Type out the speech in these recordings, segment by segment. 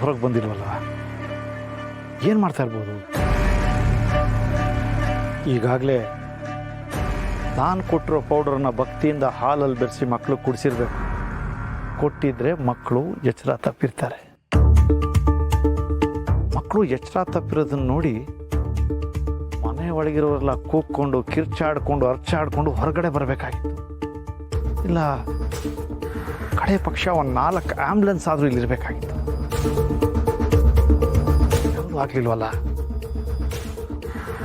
ಹೊರಗೆ ಬಂದಿಲ್ವಲ್ಲ, ಏನು ಮಾಡ್ತಾ ಇರ್ಬೋದು? ಈಗಾಗಲೇ ನಾನು ಕೊಟ್ಟಿರೋ ಪೌಡರನ್ನು ಭಕ್ತಿಯಿಂದ ಹಾಲಲ್ಲಿ ಬೆರೆಸಿ ಮಕ್ಕಳು ಕುಡಿಸಿರ್ಬೇಕು. ಕೊಟ್ಟಿದ್ರೆ ಮಕ್ಕಳು ಎಚ್ಚರ ತಪ್ಪಿರ್ತಾರೆ. ಮಕ್ಕಳು ಎಚ್ಚರ ತಪ್ಪಿರೋದನ್ನು ನೋಡಿ ಮನೆ ಒಳಗಿರೋರೆಲ್ಲ ಕೂಕ್ಕೊಂಡು ಕಿರ್ಚಾಡ್ಕೊಂಡು ಅರ್ಚಾಡ್ಕೊಂಡು ಹೊರಗಡೆ ಬರಬೇಕಾಗಿತ್ತು. ಇಲ್ಲ ಕಡೆ ಪಕ್ಷ ಒಂದು 4 ಆ್ಯಂಬುಲೆನ್ಸ್ ಆದರೂ ಇಲ್ಲಿರಬೇಕಾಗಿತ್ತು. ಯಾವುದು ಆಗಲಿಲ್ವಲ್ಲ.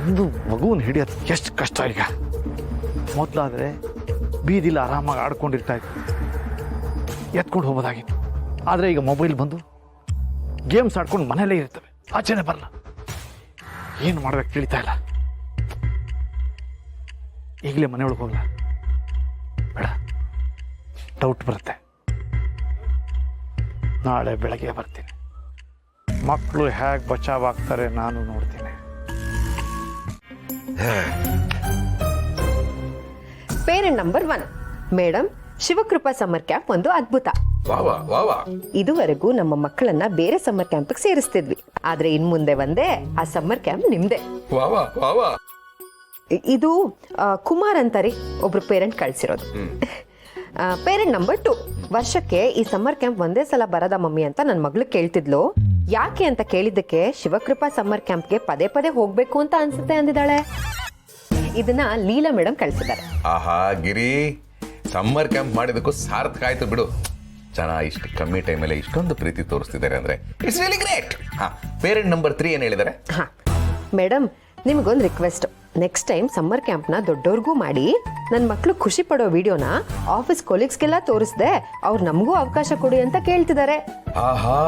ಒಂದು ಮಗುವನ್ನು ಹಿಡಿಯೋದು ಎಷ್ಟು ಕಷ್ಟ. ಈಗ ಮೊದಲಾದರೆ ಬೀದಿಲಿ ಆರಾಮಾಗಿ ಆಡ್ಕೊಂಡಿರ್ತಾ ಇತ್ತು, ಎತ್ಕೊಂಡು ಹೋಗೋದಾಗಿತ್ತು. ಆದರೆ ಈಗ ಮೊಬೈಲ್ ಬಂದು ಗೇಮ್ಸ್ ಆಡ್ಕೊಂಡು ಮನೆಯಲ್ಲೇ ಇರ್ತವೆ, ಆಚೆನೇ ಬರಲ್ಲ. ಏನು ಮಾಡ್ಬೇಕು ತಿಳಿತಾ ಇಲ್ಲ. ಈಗಲೇ ಮನೆಯೊಳಗೆ ಹೋಗಲ್ಲ, ಬೇಡ, ಡೌಟ್ ಬರುತ್ತೆ. ನಾಳೆ ಬೆಳಗ್ಗೆ ಬರ್ತೀನಿ. ಮಕ್ಕಳು ಹೇಗೆ ಬಚಾವಾಗ್ತಾರೆ ನಾನು ನೋಡ್ತೀನಿ. Parent number 1 madam, Shivakrupa summer camp ಒಂದು ಅದ್ಭುತ. ಇದುವರೆಗೂ ನಮ್ಮ ಮಕ್ಕಳನ್ನ ಬೇರೆ ಸಮ್ಮರ್ ಕ್ಯಾಂಪ್ ಸೇರಿಸ್ತಿದ್ವಿ, ಆದ್ರೆ ಇನ್ ಮುಂದೆ ಒಂದೇ ಆ ಸಮ್ಮರ್ ಕ್ಯಾಂಪ್ ನಿಮ್ದೆ. ಇದು ಕುಮಾರ್ ಅಂತಾರಿ ಒಬ್ರು ಪೇರೆಂಟ್ ಕಳ್ಸಿರೋದು. ಪೇರೆಂಟ್ ನಂಬರ್ 2 ವರ್ಷಕ್ಕೆ ಈ ಸಮ್ಮರ್ ಕ್ಯಾಂಪ್ ಒಂದೇ ಸಲ ಬರದ ಮಮ್ಮಿ ಅಂತ ನನ್ನ ಮಗಳು ಕೇಳ್ತಿದ್ಲು. ಯಾಕೆ ಅಂತ ಕೇಳಿದ್ದಕ್ಕೆ ಶಿವಕೃಪಾ ಸಮ್ಮರ್ ಕ್ಯಾಂಪ್ಗೆ ಪದೇ ಪದೇ ಹೋಗ್ಬೇಕು ಅಂತ ಅನ್ಸುತ್ತೆ ಅಂದಿದ್ದಾಳೆ. ಇದನ್ನ ಲೀಲಾ ಮೇಡಮ್ ಕಳ್ಸಿದ್ದಾರೆ. ಆಹಾ ಗಿರಿ, ಸಮ್ಮರ್ ಕ್ಯಾಂಪ್ ಮಾಡಿದಕ್ಕೂ ಸಾರ್ಥಕ ಆಯ್ತು ಬಿಡು. ಜನ ಇಷ್ಟು ಕಮ್ಮಿ ಟೈಮಲ್ಲಿ ಇಷ್ಟೊಂದು ಪ್ರೀತಿ ತೋರಿಸ್ತಿದ್ದಾರೆ ಅಂದ್ರೆ it's really great. Parent number 3 ಏನ್ ಹೇಳಿದ್ದಾರೆ? ಮೇಡಮ್, ನಿಮ್ಗೊಂದು ರಿಕ್ವೆಸ್ಟ್. ನೆಕ್ಸ್ಟ್ ಟೈಮ್ ಸಮ್ಮರ್ ಕ್ಯಾಂಪ್ನ ದೊಡ್ಡವ್ರಿಗೂ ಮಾಡಿ ನನ್ನ ಮಕ್ಕಳು ಖುಷಿ ಪಡೋ ವಿಡಿಯೋನ ಆಫೀಸ್ ಕೊಲೀಗ್ಸ್ಗೆಲ್ಲ ತೋರಿಸ್ದೆ ಅವ್ರು ನಮಗೂ ಅವಕಾಶ ಕೊಡಿ ಅಂತ ಕೇಳ್ತಿದ್ದಾರೆ. ಆಹಾ,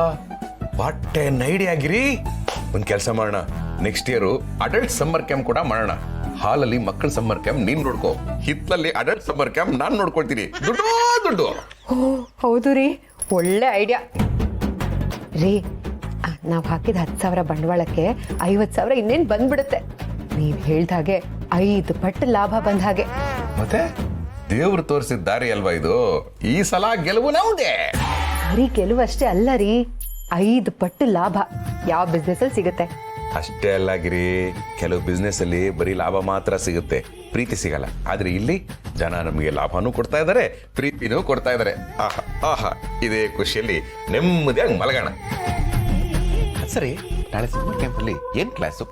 ವಾಟ್ ಎನ್ ಐಡಿಯಾ ಗಿರಿ. ಒಂದ್ ಕೆಲಸ ಮಾಡೋಣ, next year adult summer camp ಕೂಡ ಮಾಡೋಣ. ಹಾಲಲ್ಲಿ ಮಕ್ಕಳ ಸಮ್ಮರ್ ಕ್ಯಾಂಪ್ ನೀನ್ ನೋಡ್ಕೋ, ಹಿತ್ತಲಲ್ಲಿ ಅಡಲ್ಟ್ ಸಮ್ಮರ್ ಕ್ಯಾಂಪ್ ನಾನ್ ನೋಡ್ಕೊಳ್ತೀನಿ. ದುಡ್ಡು. ಓ ಹೌದು ರೀ, ಒಳ್ಳೆ ಐಡಿಯಾ ರೀ. ನಾವು ಹಾಕಿದ 10,000 ಬಂಡವಾಳಕ್ಕೆ 50,000 ಇನ್ನೇನು ಬಂದ್ಬಿಡುತ್ತೆ. ನೀವ್ ಹೇಳ್ದಾಗೆ 5 ಪಟ್ಟು ಲಾಭ ಬಂದ ಹಾಗೆ. ಮತ್ತೆ ದೇವ್ರು ತೋರಿಸಿದ ದಾರಿ ಅಲ್ವಾ ಇದು? ಈ ಸಲ ಗೆಲುವು ನಮ್ದೇ. ಬರೀ ಗೆಲುವು ಅಷ್ಟೇ ಅಲ್ಲ ರೀ, 5 ಪಟ್ಟು ಲಾಭ ಯಾವ ಬಿಸ್ನೆಸ್ ಅಲ್ಲಿ ಸಿಗುತ್ತೆ. ಅಷ್ಟೇ ಅಲ್ಲ ಗಿರಿ, ಕೆಲವು ಬಿಸ್ನೆಸ್ ಅಲ್ಲಿ ಬರೀ ಲಾಭ ಮಾತ್ರ ಸಿಗುತ್ತೆ, ಪ್ರೀತಿ ಸಿಗಲ್ಲ. ಆದ್ರೆ ಇಲ್ಲಿ ಜನ ನಮಗೆ ಲಾಭನೂ ಕೊಡ್ತಾ ಇದ್ದಾರೆ, ಪ್ರೀತಿನೂ ಕೊಡ್ತಾ ಇದ್ದಾರೆ. ಆಹಾ ಆಹಾ, ಇದೇ ಖುಷಿಯಲ್ಲಿ ನೆಮ್ಮದಿಯಾಗಿ ಮಲಗೋಣ. ಸರಿ, ನಾಳೆ ಸಮ್ಮರ್ ಕ್ಯಾಂಪ್ ಅಲ್ಲಿ ಏನ್ ಕ್ಲಾಸು?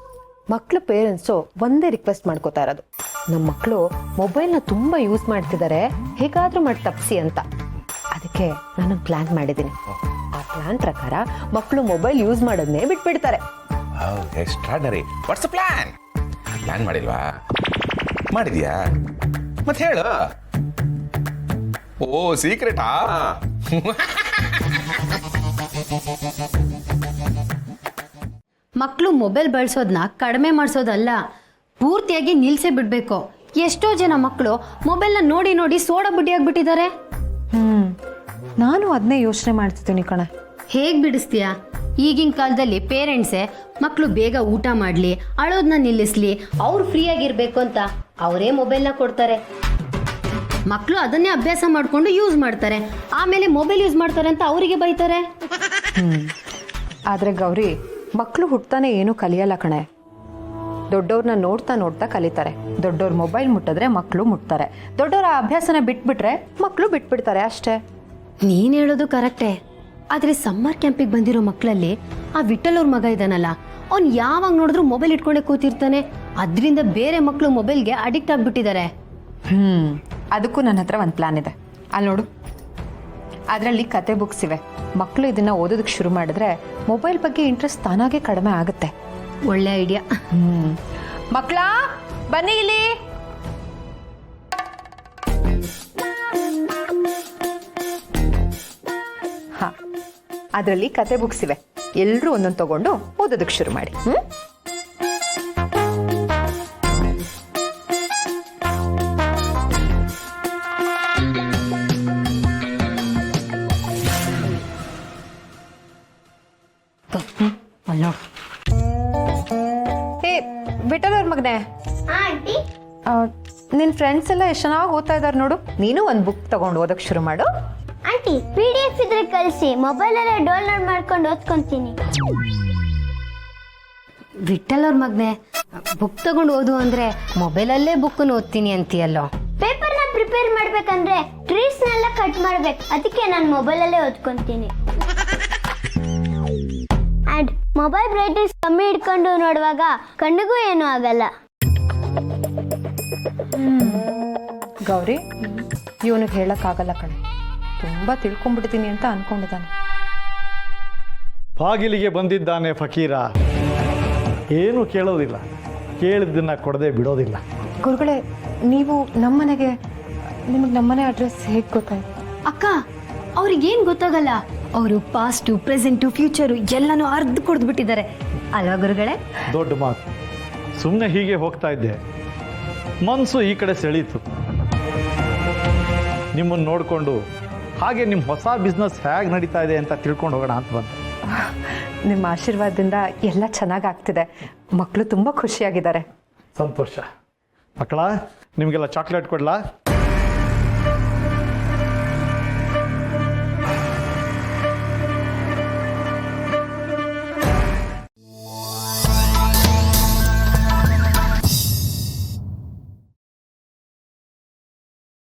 ಮಕ್ಕಳು ಪೇರೆಂಟ್ಸು ಒಂದೇ ರಿಕ್ವೆಸ್ಟ್ ಮಾಡ್ಕೋತಾ ಇರೋದು, ನಮ್ಮ ಮಕ್ಕಳು ಮೊಬೈಲ್ನ ತುಂಬಾ ಯೂಸ್ ಮಾಡ್ತಿದ್ದಾರೆ, ಹೇಗಾದ್ರೂ ಮಾಡಿ ತಪ್ಪಿಸಿ ಅಂತ. ಅದಕ್ಕೆ ನಾನು ಪ್ಲಾನ್ ಮಾಡಿದ್ದೀನಿ. ಆ ಪ್ಲಾನ್ ಪ್ರಕಾರ ಮಕ್ಕಳು ಮೊಬೈಲ್ ಯೂಸ್ ಮಾಡೋದನ್ನೇ ಬಿಟ್ಬಿಡ್ತಾರೆ. ಎಕ್ಸ್ಟ್ರಾಡನರಿ. What's plan? ಪ್ಲಾನ್ ಮಾಡಿಲ್ವಾ? ಮಾಡಿದ್ಯಾ? ಮತ್ತೆ ಹೇಳು. ಓ ಸೀಕ್ರೆಟಾ? ಮಕ್ಕಳು ಮೊಬೈಲ್ ಬಳಸೋದನ್ನ ಕಡಿಮೆ ಮಾಡಿಸೋದಲ್ಲ, ಪೂರ್ತಿಯಾಗಿ ನಿಲ್ಸೇ ಬಿಡಬೇಕು. ಎಷ್ಟೋ ಜನ ಮಕ್ಕಳು ಮೊಬೈಲ್ನ ನೋಡಿ ನೋಡಿ ಸೋಡಾ ಬುಡ್ಡಿ ಆಗ್ಬಿಟ್ಟಿದ್ದಾರೆ. ನಾನು ಅದನ್ನೇ ಯೋಚನೆ ಮಾಡ್ತಿದ್ದೀನಿ ಕಣ. ಹೇಗೆ ಬಿಡಿಸ್ತೀಯಾ? ಈಗಿನ ಕಾಲದಲ್ಲಿ ಪೇರೆಂಟ್ಸೇ ಮಕ್ಕಳು ಬೇಗ ಊಟ ಮಾಡಲಿ, ಅಳೋದನ್ನ ನಿಲ್ಲಿಸ್ಲಿ, ಅವ್ರು ಫ್ರೀಯಾಗಿರ್ಬೇಕು ಅಂತ ಅವರೇ ಮೊಬೈಲ್ನ ಕೊಡ್ತಾರೆ. ಮಕ್ಕಳು ಅದನ್ನೇ ಅಭ್ಯಾಸ ಮಾಡಿಕೊಂಡು ಯೂಸ್ ಮಾಡ್ತಾರೆ, ಆಮೇಲೆ ಮೊಬೈಲ್ ಯೂಸ್ ಮಾಡ್ತಾರೆ ಅಂತ ಅವರಿಗೆ ಬೈತಾರೆ. ಆದರೆ ಗೌರಿ, ಮಕ್ಕಳು ಹುಟ್ತಾನೆ ಏನೂ ಕಲಿಯಲ್ಲ ಕಣೆ. ದೊಡ್ಡವ್ರನ್ನ ನೋಡ್ತಾ ನೋಡ್ತಾ ಕಲಿತಾರೆ. ದೊಡ್ಡವ್ರ ಮೊಬೈಲ್ ಮುಟ್ಟಿದ್ರೆ ಮಕ್ಕಳು ಮುಟ್ತಾರೆ, ದೊಡ್ಡವ್ರ ಅಭ್ಯಾಸನ ಬಿಟ್ಬಿಟ್ರೆ ಮಕ್ಕಳು ಬಿಟ್ಬಿಡ್ತಾರೆ ಅಷ್ಟೇ. ನೀನು ಹೇಳೋದು ಕರೆಕ್ಟೇ. ಆದರೆ ಸಮ್ಮರ್ ಕ್ಯಾಂಪಿಗೆ ಬಂದಿರೋ ಮಕ್ಕಳಲ್ಲಿ ಆ ವಿಠಲ್ ಅವ್ರ ಮಗ ಇದ್ದಾನಲ್ಲ, ಅವ್ನು ಯಾವಾಗ ನೋಡಿದ್ರು ಮೊಬೈಲ್ ಇಟ್ಕೊಂಡೇ ಕೂತಿರ್ತಾನೆ. ಅದರಿಂದ ಬೇರೆ ಮಕ್ಕಳು ಮೊಬೈಲ್ಗೆ ಅಡಿಕ್ಟ್ ಆಗಿಬಿಟ್ಟಿದ್ದಾರೆ. ಅದಕ್ಕೂ ನನ್ನ ಹತ್ರ ಒಂದು ಪ್ಲಾನ್ ಇದೆ, ಅಲ್ಲಿ ನೋಡು. ಅದರಲ್ಲಿ ಕತೆ ಬುಕ್ಸ್ ಇವೆ. ಮಕ್ಕಳು ಇದನ್ನ ಓದೋದಕ್ಕೆ ಶುರು ಮಾಡಿದ್ರೆ ಮೊಬೈಲ್ ಬಗ್ಗೆ ಇಂಟ್ರೆಸ್ಟ್ ತಾನಾಗೆ ಕಡಿಮೆ ಆಗುತ್ತೆ. ಒಳ್ಳೆ ಐಡಿಯಾ. ಮಕ್ಕಳ ಬನ್ನಿ ಇಲ್ಲಿ. ಹಾ, ಅದರಲ್ಲಿ ಕತೆ ಬುಕ್ಸ್ ಇವೆ. ಎಲ್ಲರೂ ಒಂದೊಂದು ತಗೊಂಡು ಓದೋದಕ್ಕೆ ಶುರು ಮಾಡಿ. ವಿಠಲ್ ಅವ್ರ ಮಗನೇ, ನಿನ್ ಫ್ರೆಂಡ್ಸ್ ಎಲ್ಲ ಎಷ್ಟು ಚೆನ್ನಾಗಿ ಓದ್ತಾ ಇದಾರೆ ನೋಡು. ನೀನು ಒಂದು ಬುಕ್ ತಗೊಂಡು ಓದಕ್ಕೆ ಶುರು ಮಾಡು. ಆಂಟಿ PDF ಇದ್ರೆ ಕಳಿಸಿ, ಮೊಬೈಲಲ್ಲೇ ಡೌನ್ಲೋಡ್ ಮಾಡ್ಕೊಂಡು ಓದ್ಕೊಂತೀನಿ. ವಿಠಲ್ ಅವ್ರ ಮಗ್ನೆ ಬುಕ್ ತಗೊಂಡು ಓದು ಅಂದ್ರೆ ಮೊಬೈಲಲ್ಲೇ ಬುಕ್ಕನ್ನು ಓದ್ತೀನಿ ಅಂತೀಯಲ್ಲೋ. ಪೇಪರ್ನ ಪ್ರಿಪೇರ್ ಮಾಡ್ಬೇಕಂದ್ರೆ ಟ್ರೀಸ್ನೆಲ್ಲ ಕಟ್ ಮಾಡ್ಬೇಕು, ಅದಕ್ಕೆ ನಾನು ಮೊಬೈಲಲ್ಲೇ ಓದ್ಕೊಂತೀನಿ. ಅಂಡ್ ಮೊಬೈಲ್ ಬ್ರೈಟ್ನೆಸ್ ಕಮ್ಮಿ ಇಟ್ಕೊಂಡು ನೋಡುವಾಗ ಕಣ್ಣಿಗೂ ಏನೂ ಆಗಲ್ಲ. ಗೌರಿ, ಇವನಿಗೆ ಹೇಳಕ್ಕಾಗಲ್ಲ ಕಣೆ, ತುಂಬಾ ತಿಳ್ಕೊಂಡ್ಬಿಡ್ತೀನಿ ಅಂತ ಅನ್ಕೊಂಡಿದ್ದಾನೆ. ಬಾಗಿಲಿಗೆ ಬಂದಿದ್ದಾನೆ ಫಕೀರ, ಏನು ಕೇಳೋದಿಲ್ಲ, ಕೇಳಿದ್ದನ್ನ ಕೊಡದೆ ಬಿಡೋದಿಲ್ಲ. ಗುರುಗಳೇ, ನೀವು ನಮ್ಮನೆಗೆ, ನಿಮಗೆ ನಮ್ಮನೆ ಅಡ್ರೆಸ್ ಹೇಗೆ ಗೊತ್ತಾಯ್ತು? ಅಕ್ಕ, ಅವ್ರಿಗೇನ್ ಗೊತ್ತಾಗಲ್ಲ, ಅವರು ಪಾಸ್ಟು ಪ್ರೆಸೆಂಟು ಫ್ಯೂಚರು ಎಲ್ಲನೂ ಅರ್ಧ ಕೊಡ್ದು ಬಿಟ್ಟಿದ್ದಾರೆ ಅಲ್ವಾ ಗುರುಗಳೇ? ದೊಡ್ಡ ಮಾತು. ಸುಮ್ಮನೆ ಹೀಗೆ ಹೋಗ್ತಾ ಇದ್ದೆ, ಮನಸ್ಸು ಈ ಕಡೆ ಸೆಳೀತು. ನಿಮ್ಮನ್ನು ನೋಡಿಕೊಂಡು ಹಾಗೆ ನಿಮ್ಮ ಹೊಸ ಬಿಸ್ನೆಸ್ ಹೇಗೆ ನಡೀತಾ ಇದೆ ಅಂತ ತಿಳ್ಕೊಂಡು ಹೋಗೋಣ ಅಂತ ಬಂತು. ನಿಮ್ಮ ಆಶೀರ್ವಾದದಿಂದ ಎಲ್ಲ ಚೆನ್ನಾಗಿ ಆಗ್ತಿದೆ, ಮಕ್ಕಳು ತುಂಬ ಖುಷಿಯಾಗಿದ್ದಾರೆ. ಸಂತೋಷ. ಮಕ್ಕಳ, ನಿಮಗೆಲ್ಲ ಚಾಕ್ಲೇಟ್ ಕೊಡ್ಲಾ?